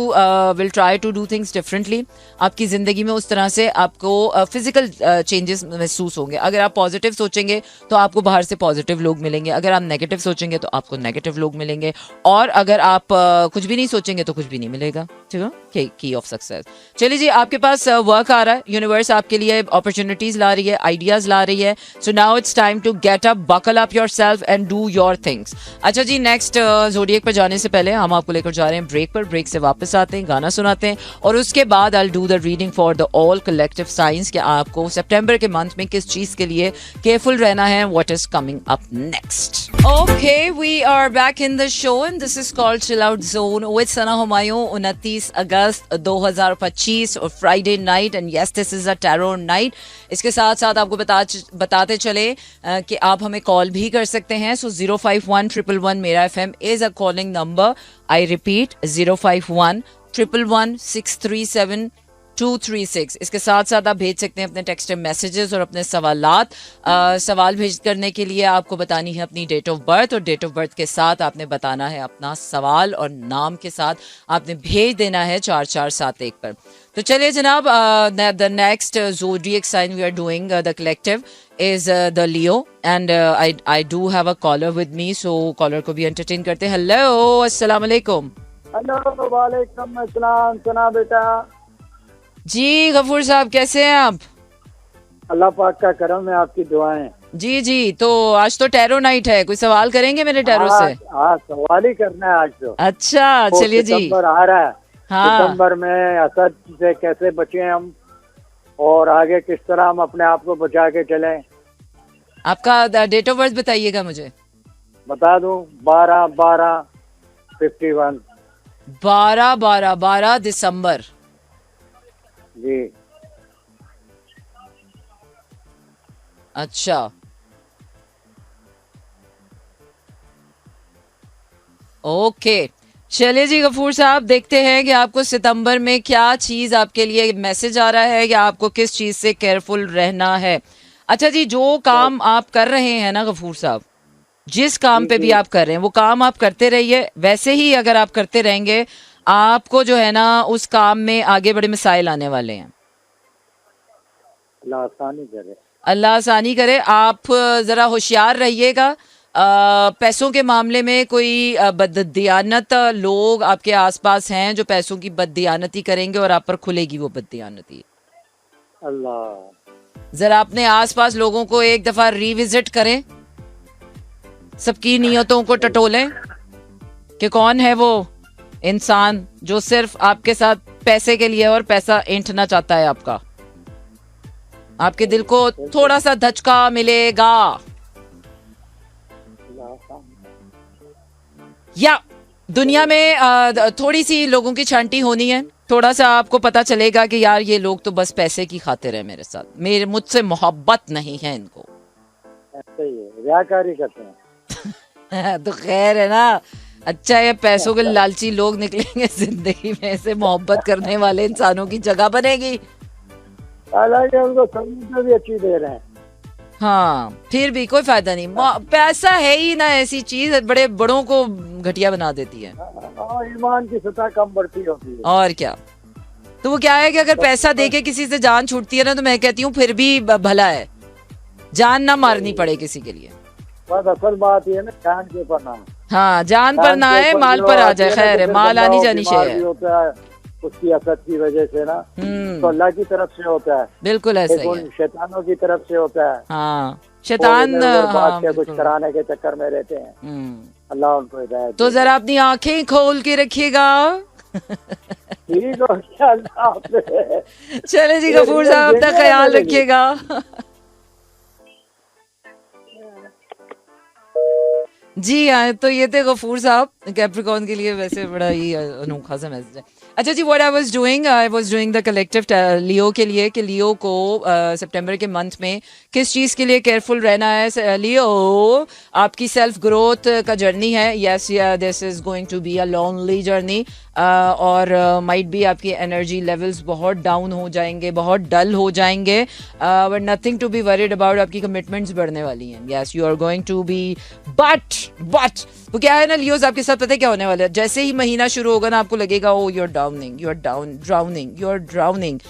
will try to do things differently, आपकी ज़िंदगी में उस तरह से आपको फिजिकल चेंजेस महसूस होंगे। अगर आप पॉजिटिव सोचेंगे तो आपको बाहर से पॉजिटिव लोग मिलेंगे, अगर आप नेगेटिव सोचेंगे तो आपको नेगेटिव लोग मिलेंगे, और अगर आप कुछ भी नहीं सोचेंगे तो कुछ भी नहीं मिलेगा। ठीक है, की ऑफ सक्सेस। चलिए जी, आपके पास वर्क आ रहा है, यूनिवर्स आपके लिए अपॉर्चुनिटीज ला रही है, आइडियाज ला रही है। So now it's time to get up, buckle up yourself and do your things. अच्छा जी, नेक्स्ट ज़ोडिएक पर जाने से पहले हम आपको लेकर जा रहे हैं ब्रेक पर। ब्रेक से वापस आते हैं, गाना सुनाते हैं, और उसके बाद I will do the reading for the all collective science कि आपको सितंबर के मंथ में किस चीज के लिए केयरफुल रहना है, what is coming up next. Okay, we are back in the show and this is called chill out zone with Sana Humayun. 29 अगस्त 2025 और Friday night, and yes this is a tarot night. इसके साथ साथ आपको बताते चले कि आप हमें कॉल भी कर सकते हैं। सो 051-111 मेरा FM is a calling number. I repeat 051-111-637-236। इसके साथ साथ आप भेज सकते हैं अपने टेक्स्ट मैसेजेस और अपने सवालात। सवाल भेज करने के लिए आपको बतानी है अपनी डेट ऑफ बर्थ, और डेट ऑफ बर्थ के साथ आपने बताना है अपना सवाल, और नाम के साथ आपने भेज देना है 4471 पर। तो चलिए जनाब, the next zodiac sign we are doing the collective is the Leo, and I do have a caller with me, so caller को भी entertain करते हैं। Hello, अस्सलाम वालेकुम। हेलो, वालेकुम अस्सलाम। सुना बेटा, जी गफूर साहब, कैसे हैं आप? अल्लाह पाक का करम है, आपकी दुआएं। जी जी, तो आज तो टैरो नाइट है, कोई सवाल करेंगे मेरे टैरो से? हाँ, सवाल ही करना है आज तो। अच्छा, तो चलिए जी। सितंबर आ रहा है। हाँ, सितंबर में असद से कैसे बचें हम, और आगे किस तरह हम अपने आप को बचा के चलें। आपका डेट ऑफ बर्थ बताइएगा मुझे। बता दूं? 12/12/51। 12/12/12 दिसंबर। जी। अच्छा, ओके। चलिए जी गफूर साहब, देखते हैं कि आपको सितंबर में क्या चीज आपके लिए मैसेज आ रहा है या आपको किस चीज से केयरफुल रहना है। अच्छा जी, जो काम आप कर रहे हैं ना गफूर साहब, जिस काम जी पे भी जी। आप कर रहे हैं वो काम आप करते रहिए। वैसे ही अगर आप करते रहेंगे, आपको जो है ना उस काम में आगे बड़े मसाइल आने वाले हैं। अल्लाह आसानी करे। अल्लाह आसानी करे। आप जरा होशियार रहिएगा। पैसों के मामले में कोई बददियानत लोग आपके आसपास हैं जो पैसों की बददियानती करेंगे और आप पर खुलेगी वो बददियानती। अल्लाह। जरा अपने आसपास लोगों को एक दफा रिविजिट करें, सबकी नीयतों को टटोलें कि कौन है वो इंसान जो सिर्फ आपके साथ पैसे के लिए और पैसा ऐंठना चाहता है आपका। आपके दिल को थोड़ा सा धचका मिलेगा। या दुनिया में थोड़ी सी लोगों की छांटी होनी है, थोड़ा सा आपको पता चलेगा कि यार ये लोग तो बस पैसे की खातिर है मेरे साथ, मेरे मुझसे मोहब्बत नहीं है इनको। ऐसे ही है, रियाकारी करते हैं। तो खैर है ना, अच्छा है पैसों के लालची लोग निकलेंगे जिंदगी में, ऐसे मोहब्बत करने वाले इंसानों की जगह बनेगी। हालांकि उनको सर्विस भी अच्छी दे रहे हैं। हाँ, फिर भी कोई फायदा नहीं। पैसा है ही ना ऐसी चीज, बड़े बड़ों को घटिया बना देती है। और ईमान की सतह कम बढ़ती होती है। और क्या। तो वो क्या है कि अगर पैसा देके किसी से जान छूटती है ना, तो मैं कहती हूँ फिर भी भला है, जान ना मारनी पड़े किसी के लिए। बस असल बात ये ना, जान के ऊपर ना। हाँ, जान पर ना आए, माल पर आ जाए। खैर है, माल आनी जानी चाहिए। होता है उसकी असद की वजह से ना, तो अल्लाह की तरफ से होता है। बिल्कुल ऐसा ही है। शैतानों की तरफ से होता है। हाँ, शैतान बात के कुछ कराने के चक्कर में रहते हैं। अल्लाह उनको हिदायत। तो जरा अपनी आंखें खोल के रखिएगा। ठीक हो गया, अल्लाह हाफ़िज़। चले जी गफूर साहब, अपना ख्याल रखिएगा। जी हाँ, तो ये थे गफूर साहब। कैप्रिकॉर्न के लिए वैसे बड़ा ही अनोखा सा मैसेज है। अच्छा जी, what I was doing the collective Leo के लिए कि लियो को सितंबर के मंथ में किस चीज़ के लिए केयरफुल रहना है। लियो, आपकी सेल्फ ग्रोथ का जर्नी है। Yes, this is going to be a lonely journey. और माइट बी आपकी एनर्जी लेवल्स बहुत डाउन हो जाएंगे, बहुत डल हो जाएंगे, but nothing to be worried about. आपकी कमिटमेंट्स बढ़ने वाली हैं। Yes, you are going to be but वो क्या है ना लियोस, आपके साथ पता है क्या होने वाला है? जैसे ही महीना शुरू होगा ना, आपको लगेगा oh you are drowning, you are drowning, you are drowning.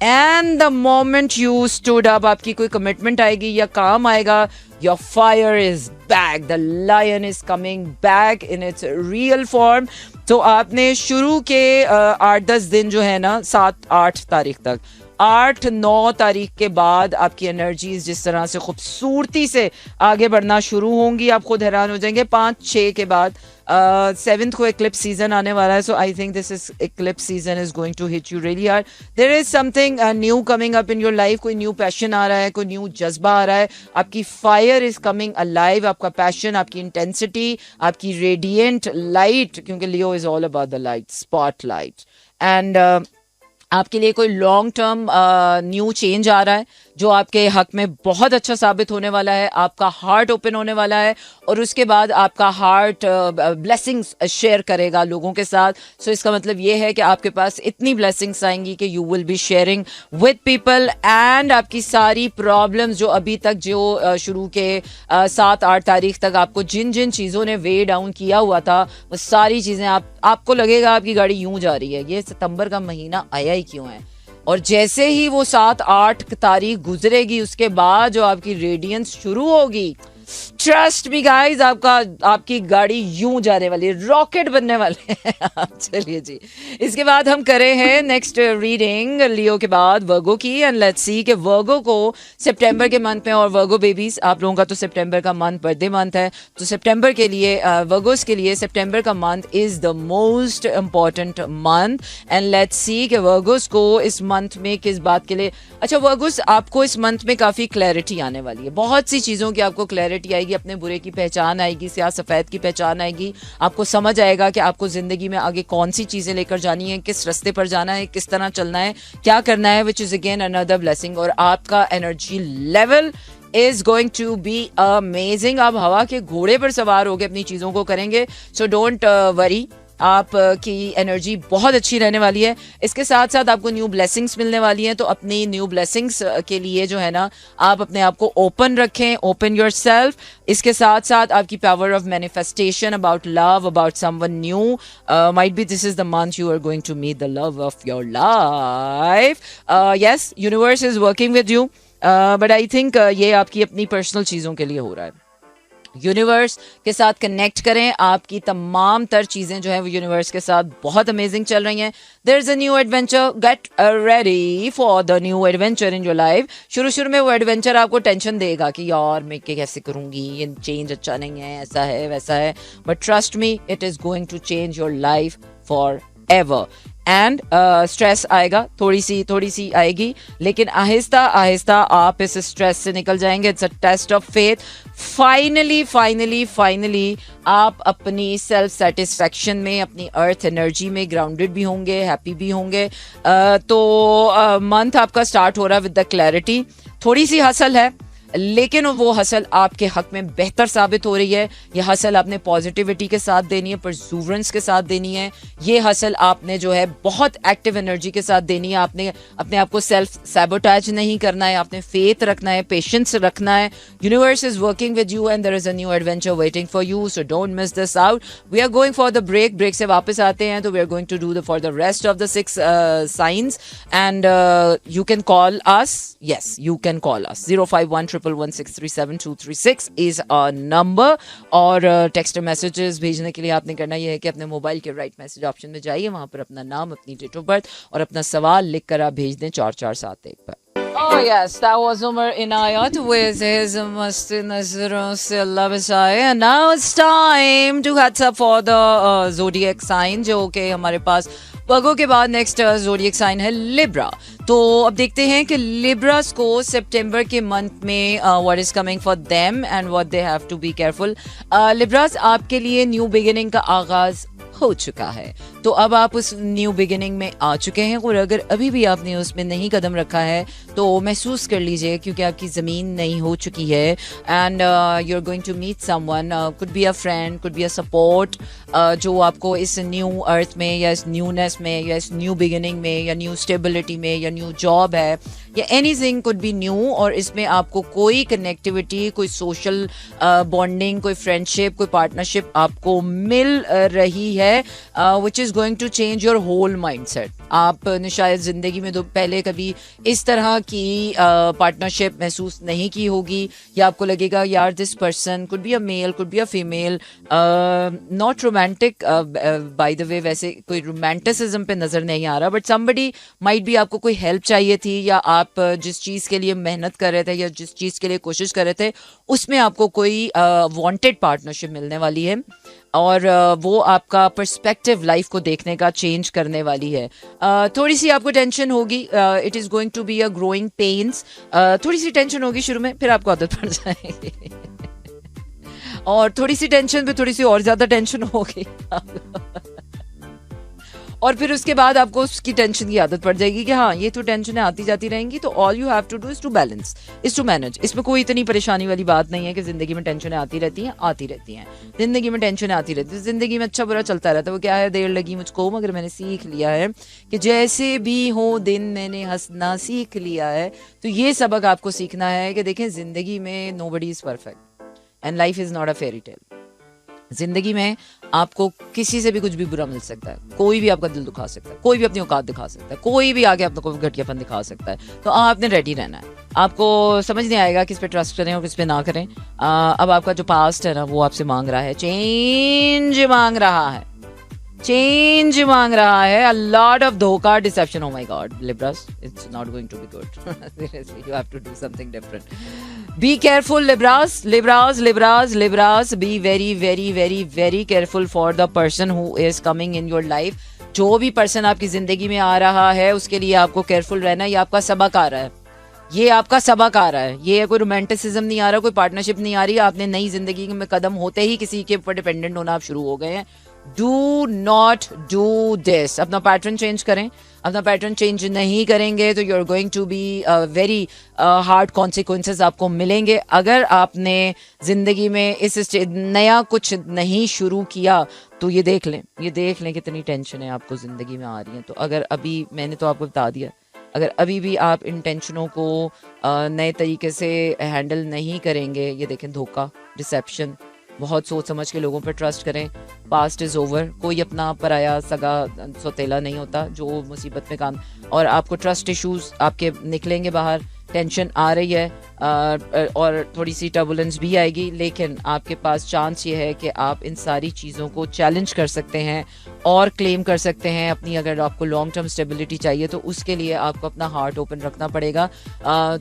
And the moment you stood up, आपकी कोई कमिटमेंट आएगी या काम आएगा, your fire is back, the lion is coming back in its real form. तो आपने शुरू के 8-10 दिन जो है ना, 7-8 तारीख तक, 8-9 तारीख के बाद आपकी एनर्जीज जिस तरह से खूबसूरती से आगे बढ़ना शुरू होंगी, आप खुद हैरान हो जाएंगे। 5-6 के बाद 7th को एक्लिप्स सीजन आने वाला है। So I think this is eclipse season is going to hit you really hard. There is something new coming up in your life. कोई न्यू पैशन आ रहा है, कोई न्यू जज्बा आ रहा है। आपकी फायर इज कमिंग अलाइव। आपका पैशन, आपकी इंटेंसिटी, आपकी रेडिएंट लाइट, क्योंकि Leo is all about the light, spot light. And आपके लिए कोई लॉन्ग टर्म न्यू चेंज आ रहा है जो आपके हक में बहुत अच्छा साबित होने वाला है। आपका हार्ट ओपन होने वाला है और उसके बाद आपका हार्ट ब्लेसिंग्स शेयर करेगा लोगों के साथ। सो इसका मतलब ये है कि आपके पास इतनी ब्लेसिंग्स आएंगी कि you will be sharing with people. And आपकी सारी प्रॉब्लम्स जो अभी तक जो शुरू के 7-8 तारीख तक आपको जिन जिन चीज़ों ने वे डाउन किया हुआ था, वो सारी चीज़ें आपको लगेगा आपकी गाड़ी यूं जा रही है, ये सितंबर का महीना आया ही क्यों है। और जैसे ही वो 7-8 तारीख गुजरेगी, उसके बाद जो आपकी रेडियंस शुरू होगी, ट्रस्ट मी गाइस, आपकी गाड़ी यूं जाने वाली है, रॉकेट बनने वाले हैं आप। चलिए जी, इसके बाद हम करे हैं नेक्स्ट रीडिंग लियो के बाद वर्गो की, एंड लेट्स सी कि वर्गो को सितंबर के मंथ में, और वर्गो बेबीज आप लोगों का तो सितंबर का मंथ बर्थडे मंथ है, तो सितंबर के लिए वर्गोस के लिए सितंबर का month is the most important month, and let's see कि वर्गोस को इस मंथ में किस बात के लिए। अच्छा वर्गोस, आपको इस मंथ में काफी क्लैरिटी आने वाली है, बहुत सी चीजों की आपको क्लैरिटी आएगी, अपने बुरे की पहचान आएगी, स्याह सफेद की पहचान आएगी, आपको समझ आएगा कि आपको जिंदगी में आगे कौन सी चीजें लेकर जानी है, किस रास्ते पर जाना है, किस तरह चलना है, क्या करना है, which is again another blessing. और आपका energy level is going to be amazing। आप हवा के घोड़े पर सवार होकर अपनी चीजों को करेंगे, सो डोंट वरी, आप की एनर्जी बहुत अच्छी रहने वाली है। इसके साथ साथ आपको न्यू ब्लेसिंग्स मिलने वाली हैं, तो अपनी न्यू ब्लेसिंग्स के लिए जो है ना, आप अपने आप को ओपन रखें, ओपन योर सेल्फ। इसके साथ साथ आपकी power of manifestation about love, about someone new, might be this is the month you are going to meet the love of your life. Yes, universe is working with you, but I think ये आपकी अपनी personal चीज़ों के लिए हो रहा है। Universe के साथ कनेक्ट करें, आपकी तमाम तर चीज़ें जो है वो यूनिवर्स के साथ बहुत अमेजिंग चल रही हैं। There is a new adventure, get ready for the new adventure in your life. शुरू में वो एडवेंचर आपको टेंशन देगा कि यार मैं कैसे करूँगी, ये चेंज अच्छा नहीं है, ऐसा है वैसा है, but trust me, it is going to change your life forever. And stress आएगा, थोड़ी सी आएगी, लेकिन आहिस्ता आहिस्ता आप इस स्ट्रेस से निकल जाएंगे। It's a test of faith. Finally आप अपनी सेल्फ सेटिस्फैक्शन में, अपनी अर्थ एनर्जी में ग्राउंडेड भी होंगे, हैप्पी भी होंगे। तो मंथ आपका स्टार्ट हो रहा है विद द क्लैरिटी। थोड़ी सी हसल है, लेकिन वो हसल आपके हक में बेहतर साबित हो रही है। ये हसल आपने पॉजिटिविटी के साथ देनी है, परसूवरेंस के साथ देनी है। ये हसल आपने जो है बहुत एक्टिव एनर्जी के साथ देनी है। आपने अपने आप को सेल्फ सैबोटैज नहीं करना है, आपने फेथ रखना है, पेशेंस रखना है। Universe is working with you and there is a new adventure waiting for you, so don't miss this out. We are going for the break से वापस आते हैं, तो we are going to do for the rest of the 6 signs, and you can call us. Yes, you can call us. 05111637236 is a number. और text messages भेजने के लिए आपने करना यह है कि अपने मोबाइल के राइट मैसेज ऑप्शन में जाइए, वहां पर अपना नाम, अपनी डेट ऑफ बर्थ और अपना सवाल लिखकर आप भेज दें 4471 पर। Oh yes, that was Umar Inayat with his mast nazron se Allah bachaye. And now it's time to heads up for the zodiac sign, जो कि हमारे पास वर्गो के बाद नेक्स्ट ज़ोडिएक साइन है लिब्रा। तो अब देखते हैं कि लिब्रास को सितंबर के मंथ में what is coming for them and what they have to be careful. Libras, आपके लिए न्यू बिगिनिंग का आगाज हो चुका है, तो अब आप उस न्यू बिगिनिंग में आ चुके हैं। और अगर अभी भी आपने उसमें नहीं कदम रखा है तो महसूस कर लीजिए, क्योंकि आपकी ज़मीन नई हो चुकी है and you are going to meet someone, could be a friend, could be a support, जो आपको इस न्यू अर्थ में या इस न्यूनेस में या इस न्यू बिगिनिंग में या न्यू स्टेबिलिटी में या न्यू जॉब है या एनीथिंग कुड बी न्यू, और इसमें आपको कोई कनेक्टिविटी, कोई सोशल बॉन्डिंग, कोई फ्रेंडशिप, कोई पार्टनरशिप आपको मिल रही है, which is going to change your whole mindset. आपने शायद ज़िंदगी में तो पहले कभी इस तरह की पार्टनरशिप महसूस नहीं की होगी, या आपको लगेगा यार this person could be a male, could be a female, not romantic by the way, वैसे कोई रोमांटिसिज्म पे नज़र नहीं आ रहा, बट समबडी माइट बी, आपको कोई हेल्प चाहिए थी, या आप जिस चीज़ के लिए मेहनत कर रहे थे या जिस चीज़ के लिए कोशिश कर रहे थे उसमें आपको कोई वांटेड पार्टनरशिप मिलने वाली है, और वो आपका पर्सपेक्टिव लाइफ को देखने का चेंज करने वाली है। थोड़ी सी आपको टेंशन होगी, it is going to be a growing pains. थोड़ी सी टेंशन होगी शुरू में, फिर आपको आदत पड़ जाएगी और थोड़ी सी टेंशन पे थोड़ी सी और ज़्यादा टेंशन होगी और फिर उसके बाद आपको उसकी टेंशन की आदत पड़ जाएगी कि हाँ ये तो टेंशनें आती जाती रहेंगी, तो all you have to do is to balance, is to manage. इसमें कोई इतनी परेशानी वाली बात नहीं है कि जिंदगी में टेंशनें आती रहती हैं, जिंदगी में टेंशनें आती रहती है, जिंदगी में अच्छा बुरा चलता रहता है। वो क्या है, देर लगी मुझको मगर मैंने सीख लिया है कि जैसे भी हो दिन मैंने हंसना सीख लिया है। तो ये सबक आपको सीखना है कि देखें, जिंदगी में nobody is perfect and life is not a fairy tale. जिंदगी में आपको किसी से भी कुछ भी बुरा मिल सकता है, कोई भी आपका दिल दुखा सकता है, कोई भी अपनी औकात दिखा सकता है, कोई भी आगे आपको घटियापन दिखा सकता है, तो आपने रेडी रहना है। आपको समझ नहीं आएगा किस पे ट्रस्ट करें और किस पे ना करें। अब आपका जो पास्ट है ना वो आपसे मांग रहा है, चेंज मांग रहा है, चेंज मांग रहा है। A lot of धोखा, deception. Oh my God, Libras, it's not going to be good. Seriously, you have to do something different. Be careful, Libras, Libras, Libras, Libras. Be very, very, very, very careful for the person who is coming in your life. जो भी person आपकी जिंदगी में आ रहा है उसके लिए आपको केयरफुल रहना है। ये आपका सबक आ रहा है, ये आपका सबक आ रहा है। ये कोई रोमांटिसिज्म नहीं आ रहा, कोई पार्टनरशिप नहीं आ रही। आपने नई जिंदगी में कदम होते ही किसी के ऊपर डिपेंडेंट होना आप शुरू हो गए हैं। Do not do this. अपना पैटर्न चेंज करें। अपना पैटर्न चेंज नहीं करेंगे तो you are going to be very hard consequences आपको मिलेंगे। अगर आपने जिंदगी में इस नया कुछ नहीं शुरू किया तो ये देख लें कितनी टेंशन है आपको जिंदगी में आ रही है। तो अगर अभी मैंने तो आपको बता दिया, अगर अभी भी आप इन टेंशनों को नए तरीके से हैंडल नहीं करेंगे, ये देखें धोखा, डिसेप्शन, बहुत सोच समझ के लोगों पर ट्रस्ट करें। Past is over. कोई अपना पराया सगा सौतेला नहीं होता जो मुसीबत में काम। और आपको ट्रस्ट इश्यूज आपके निकलेंगे बाहर। टेंशन आ रही है और थोड़ी सी टर्बुलेंस भी आएगी, लेकिन आपके पास चांस ये है कि आप इन सारी चीज़ों को चैलेंज कर सकते हैं और क्लेम कर सकते हैं अपनी। अगर आपको लॉन्ग टर्म स्टेबिलिटी चाहिए तो उसके लिए आपको अपना हार्ट ओपन रखना पड़ेगा।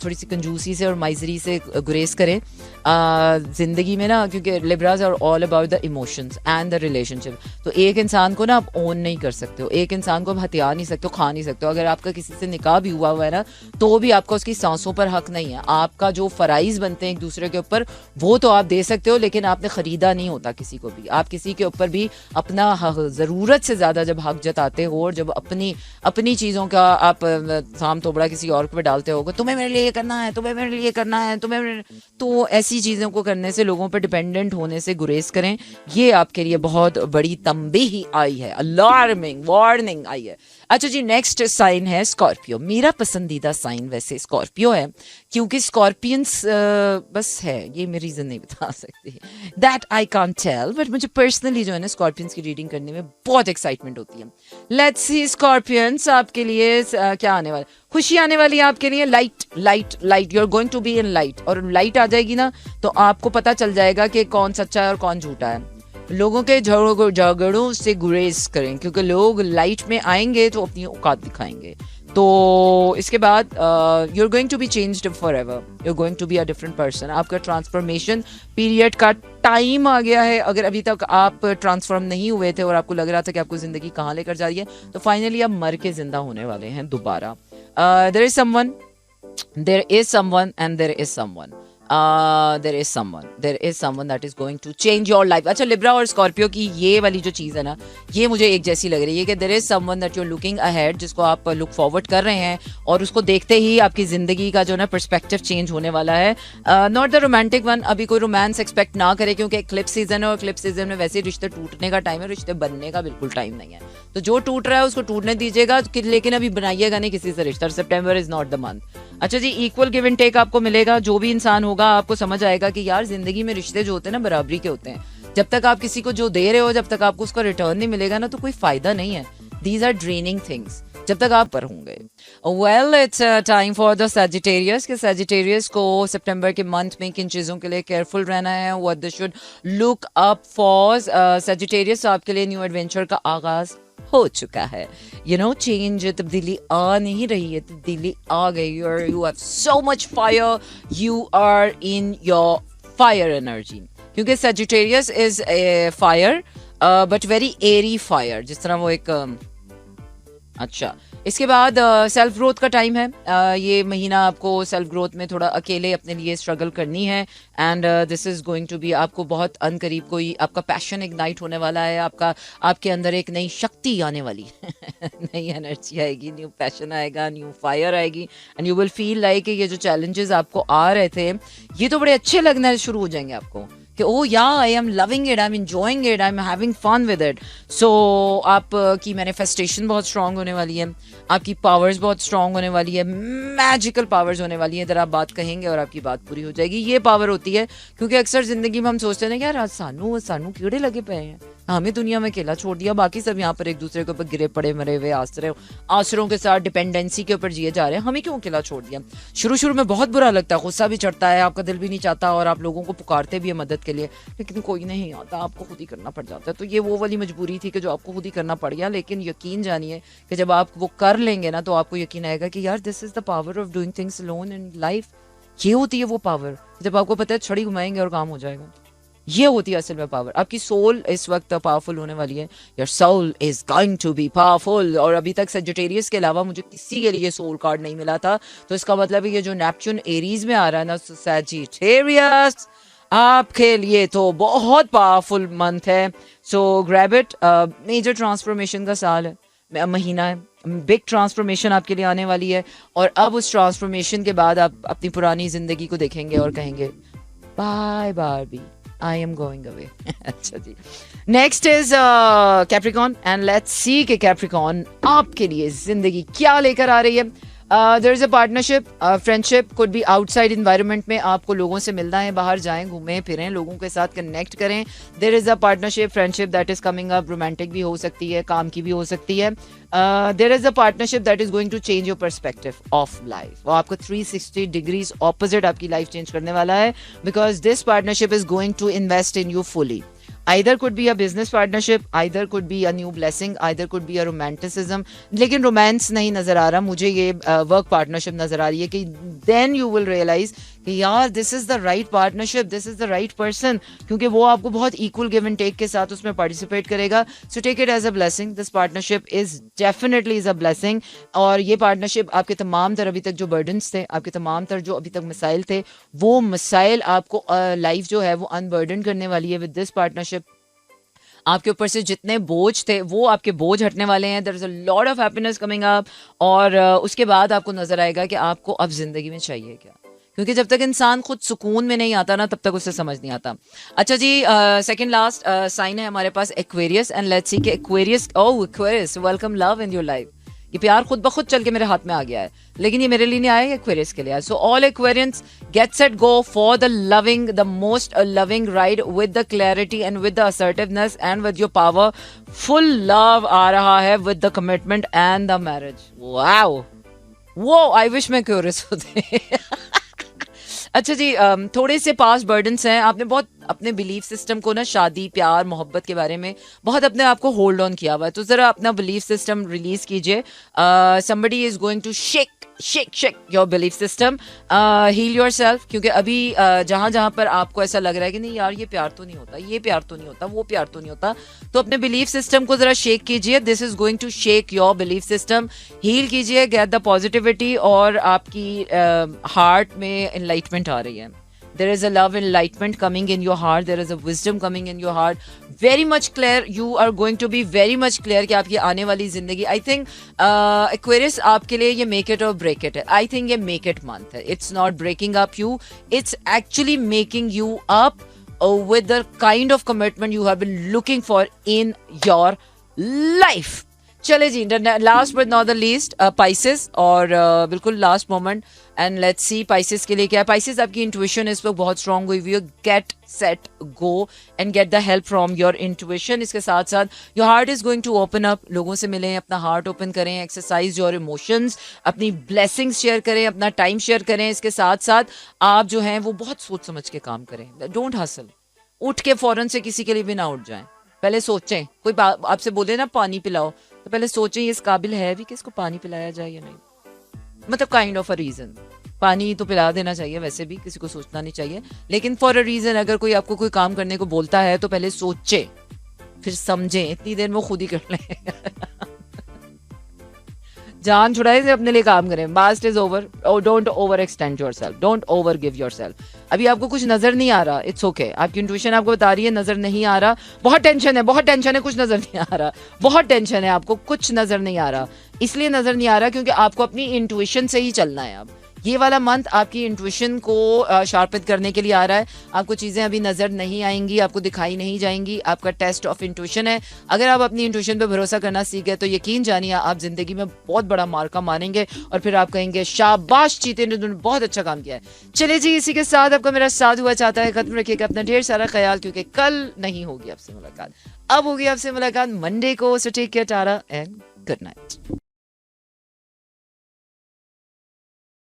थोड़ी सी कंजूसी से और माइजरी से गुरेज करें जिंदगी में ना, क्योंकि Libras are all about the emotions and the relationship. तो एक इंसान को ना आप ओन नहीं कर सकते हो, एक इंसान को आप हथियार नहीं सकते हो, खा नहीं सकते हो। अगर आपका किसी से निकाह भी हुआ है ना तो भी आपका उसकी सांसों पर हक नहीं है। आपका जो फराइज बनते हैं एक दूसरे के ऊपर वो तो आप दे सकते हो, लेकिन आपने खरीदा नहीं होता किसी को भी। आप किसी के ऊपर भी अपना जरूरत से ज्यादा जब हक जताते हो और जब अपनी चीजों का आप साम तोबड़ा किसी और पे डालते हो, तुम्हें मेरे लिए करना है, तुम्हें मेरे लिए करना है, तो ऐसी चीजों को करने से, लोगों पर डिपेंडेंट होने से गुरेज करें। ये आपके लिए बहुत बड़ी तंबीही आई है, अलार्मिंग वार्निंग आई है। अच्छा जी, नेक्स्ट साइन है स्कॉर्पियो। मेरा पसंदीदा साइन वैसे स्कॉर्पियो है, क्योंकि स्कॉर्पियंस बस है, ये मैं रीजन नहीं बता सकती, that I can't tell, but मुझे पर्सनली जो है ना स्कॉर्पियंस की रीडिंग करने में बहुत एक्साइटमेंट होती है। लेट्स सी स्कॉर्पियंस, आपके लिए क्या आने वाला, खुशी आने वाली है आपके लिए। Light light light, you are going to be in light. और लाइट आ जाएगी ना तो आपको पता चल जाएगा कि कौन सच्चा है और कौन झूठा है। लोगों के झगड़ों से गुरेज करें, क्योंकि लोग लाइट में आएंगे तो अपनी औकात दिखाएंगे। तो इसके बाद you are going to be changed forever, you are going to be a different person. आपका ट्रांसफॉर्मेशन पीरियड का टाइम आ गया है। अगर अभी तक आप ट्रांसफॉर्म नहीं हुए थे और आपको लग रहा था कि आपको जिंदगी कहाँ लेकर जा रही है, तो फाइनली आप मर के जिंदा होने वाले हैं दोबारा। There is someone and there is someone that is going to change your life. अच्छा, लिब्रा और स्कॉर्पियो की ये वाली जो चीज़ है ना, ये मुझे एक जैसी लग रही है कि there is someone that you're looking ahead, जिसको आप लुक फॉरवर्ड कर रहे हैं और उसको देखते ही आपकी जिंदगी का जो ना पर्सपेक्टिव चेंज होने वाला है। नॉट द रोमांटिक वन, अभी कोई रोमांस एक्सपेक्ट ना करे, क्योंकि क्लिप सीजन है और क्लिप सीजन में वैसे रिश्ते टूटने का टाइम है, रिश्ते बनने का बिल्कुल टाइम नहीं है। तो जो टूट रहा है उसको टूटने दीजिएगा, लेकिन अभी बनाइएगा नहीं किसी से रिश्ता। सितंबर इज नॉट द मंथ। अच्छा जी, इक्वल गिव एंड टेक आपको मिलेगा। जो भी इंसान होगा आपको समझ आएगा कि यार जिंदगी में रिश्ते जो होते हैं ना बराबरी के होते हैं। जब तक आप किसी को जो दे रहे हो, जब तक आपको उसका रिटर्न नहीं मिलेगा ना, तो कोई फायदा नहीं है। दीज आर ड्रेनिंग थिंग्स जब तक आप पर होंगे। Well, it's time for the Sagittarius कि सैजिटेरियस को सितंबर के मंथ में किन चीज़ों के लिए केयरफुल रहना है, what they should look up for. Sagittarius आपके लिए न्यू एडवेंचर का आगाज हो चुका है। यू नो, चेंज, तब्दीली आ नहीं रही है, तब्दीली आ गई। You have so much fire, you are in your fire energy, क्योंकि Sagittarius is a fire but very airy fire, जिस तरह वो एक अच्छा। इसके बाद सेल्फ ग्रोथ का टाइम है। ये महीना आपको सेल्फ ग्रोथ में थोड़ा अकेले अपने लिए स्ट्रगल करनी है। And this is going to be, आपको बहुत अनकरीब कोई आपका पैशन इग्नाइट होने वाला है। आपके अंदर एक नई शक्ति आने वाली है नई एनर्जी आएगी, न्यू पैशन आएगा, न्यू फायर आएगी। And you will feel like ये जो चैलेंजेस आपको आ रहे थे ये तो बड़े अच्छे लगना शुरू हो जाएंगे आपको कि oh yeah I am loving it, I am enjoying it, I am having fun with it. So आपकी मैनिफेस्टेशन बहुत स्ट्रांग होने वाली है। आपकी पावर्स बहुत स्ट्रांग होने वाली है, मैजिकल पावर्स होने वाली है। इधर आप बात कहेंगे और आपकी बात पूरी हो जाएगी। ये पावर होती है क्योंकि अक्सर जिंदगी में हम सोचते हैं ना यार सानू सानू कीड़े लगे पे हैं, हमें दुनिया में अकेला छोड़ दिया, बाकी सब यहाँ पर एक दूसरे के ऊपर गिरे पड़े मरे हुए आसरों के साथ डिपेंडेंसी के ऊपर जिए जा रहे हैं, हमें क्यों अकेला छोड़ दिया। शुरू में बहुत बुरा लगता है, गुस्सा भी चढ़ता है, आपका दिल भी नहीं चाहता और आप लोगों को पुकारते भी है मदद के लिए, लेकिन कोई नहीं आता, आपको खुद ही करना पड़ जाता है। तो ये वो वाली मजबूरी थी कि जो आपको खुद ही करना पड़ गया। लेकिन यकीन जानिए कि जब आप वो कर लेंगे ना तो आपको यकीन आएगा कि यार this is the power of doing things alone in life. ये होती है वो पावर जब आपको पता है छड़ी घुमाएंगे और काम हो जाएगा। ये होती है असल में पावर। आपकी सोल इस वक्त पावरफुल होने वाली है। Your soul is going to be powerful. और अभी तक सजिटेरियस के अलावा मुझे किसी के लिए सोल कार्ड नहीं मिला था, तो इसका मतलब है ये जो नेपच्यून एरीज में आ रहा है ना, सजिटेरियस आपके लिए तो बहुत पावरफुल मंथ है। So grab it. Major transformation का साल है, महीना है, बिग ट्रांसफॉर्मेशन आपके लिए आने वाली है। और अब उस ट्रांसफॉर्मेशन के बाद आप अपनी पुरानी जिंदगी को देखेंगे और कहेंगे bye Barbie, I am going away. अच्छा जी। Next is Capricorn and let's see कि Capricorn आपके लिए जिंदगी क्या लेकर आ रही है। There is a partnership, friendship, could be outside environment में आपको लोगों से मिलना है, बाहर जाएं, घूमें फिरें, लोगों के साथ कनेक्ट करें। There is a partnership, friendship that is coming up, romantic भी हो सकती है, काम की भी हो सकती है। There is a partnership that is going to change your perspective of life. वो आपको 360 degrees opposite आपकी life change करने वाला है, because this partnership is going to invest in you fully. Either could be a business partnership, either could be a new blessing, either could be a romanticism. लेकिन romance नहीं नजर आ रहा मुझे, ये वर्क पार्टनरशिप नजर आ रही है कि then you will realize कि यार this is the right partnership, this is the right person, क्योंकि वो आपको बहुत equal give and take के साथ उसमें participate करेगा. So take it as a blessing. This partnership is definitely is a blessing. और ये partnership आपके तमाम तर अभी तक जो burdens थे, आपके तमाम तर जो अभी तक मिसाइल थे, वो मिसाइल आपको लाइफ जो है वो अनबर्डन करने वाली है with this partnership. आपके ऊपर से जितने बोझ थे वो आपके बोझ हटने वाले हैं. There is a lot of happiness coming up. और उसके बाद आपको नजर आएगा कि आपको अब जिंदगी में चाहिए क्या, क्योंकि जब तक इंसान खुद सुकून में नहीं आता ना तब तक उसे समझ नहीं आता. अच्छा जी, सेकंड लास्ट साइन है हमारे पास एक्वेरियस. एंड लेट्स सी कि Aquarius, oh Aquarius, welcome love in your life. ये प्यार खुद ब खुद चल के मेरे हाथ में आ गया है, लेकिन ये मेरे लिए नहीं आया, एक्वेरियस के लिए आया. So all Aquarians get set go for the loving, the most loving ride with the clarity and with the assertiveness and with your power. Full love आ रहा है with the commitment and the marriage. Wow, वो I wish मैं curious होते. अच्छा जी, थोड़े से past burdens हैं. आपने बहुत अपने बिलीफ सिस्टम को ना, शादी प्यार मोहब्बत के बारे में बहुत अपने आप को होल्ड ऑन किया हुआ है, तो जरा अपना बिलीफ सिस्टम रिलीज कीजिए. Somebody is going to shake your belief system. Heal yourself, क्योंकि अभी जहां जहां पर आपको ऐसा लग रहा है कि नहीं यार ये प्यार तो नहीं होता, ये प्यार तो नहीं होता, वो प्यार तो नहीं होता, तो अपने बिलीफ सिस्टम को जरा शेक कीजिए. This is going to shake your belief system. Heal कीजिए, गेट द पॉजिटिविटी, और आपकी हार्ट में एनलाइटमेंट आ रही है. There is a love enlightenment coming in your heart. There is a wisdom coming in your heart. Very much clear. You are going to be very much clear कि आपकी आने वाली जिंदगी. I think Aquarius आपके लिए ये make it or break it है. I think ये make it month है. It's not breaking up you. It's actually making you up with the kind of commitment you have been looking for in your life. चले जी, last but not the least Pisces, और बिल्कुल last moment. And let's see Pisces के लिए क्या है. Pisces आपकी intuition इस वक्त बहुत स्ट्रांग हुई हुई है. Get set go and get the help from your intuition. इसके साथ साथ your heart is going to open up. लोगों से मिलें, अपना हार्ट ओपन करें, एक्सरसाइज योर इमोशंस, अपनी ब्लेसिंग्स शेयर करें, अपना टाइम शेयर करें. इसके साथ साथ आप जो हैं वो बहुत सोच समझ के काम करें. Don't hustle. उठ के फौरन से किसी के लिए भी ना उठ जाएं. पहले सोचें. कोई आपसे बोले ना पानी पिलाओ, तो पहले सोचें ये इस काबिल है भी कि इसको पानी पिलाया जाए या नहीं. मतलब काइंड ऑफ अ रीजन. पानी तो पिला देना चाहिए, वैसे भी किसी को सोचना नहीं चाहिए, लेकिन फॉर अ रीजन अगर कोई आपको कोई काम करने को बोलता है तो पहले सोचें फिर समझें. इतनी देर वो खुद ही कर लें. जान छुड़ाए से अपने लिए काम करें. Mast is over. Don't over extend yourself, don't over give yourself. अभी आपको कुछ नजर नहीं आ रहा, इट्स ओके. आपकी इंट्यूशन आपको बता रही है नजर नहीं आ रहा, बहुत टेंशन है, बहुत टेंशन है, कुछ नजर नहीं आ रहा, बहुत टेंशन है, आपको कुछ नजर नहीं आ रहा. इसलिए नजर नहीं आ रहा क्योंकि आपको अपनी इंट्यूशन से ही चलना है. अब ये वाला मंथ आपकी इंट्यूशन को शार्पित करने के लिए आ रहा है। आपको चीजें अभी नजर नहीं आएंगी, आपको दिखाई नहीं जाएंगी। आपका टेस्ट ऑफ इंट्यूशन है। अगर आप अपनी इंट्यूशन पे भरोसा करना सीख गए तो यकीन जानिए आप जिंदगी में बहुत बड़ा मार्का मानेंगे और फिर आप कहेंगे शाबाश चीते ने तुमने बहुत अच्छा काम किया है। चले जी, इसी के साथ आपका मेरा साथ हुआ चाहता है खत्म। रखिएगा अपना ढेर सारा ख्याल, क्योंकि कल नहीं होगी आपसे मुलाकात, अब होगी आपसे मुलाकात मंडे को। So take care, tata and good night.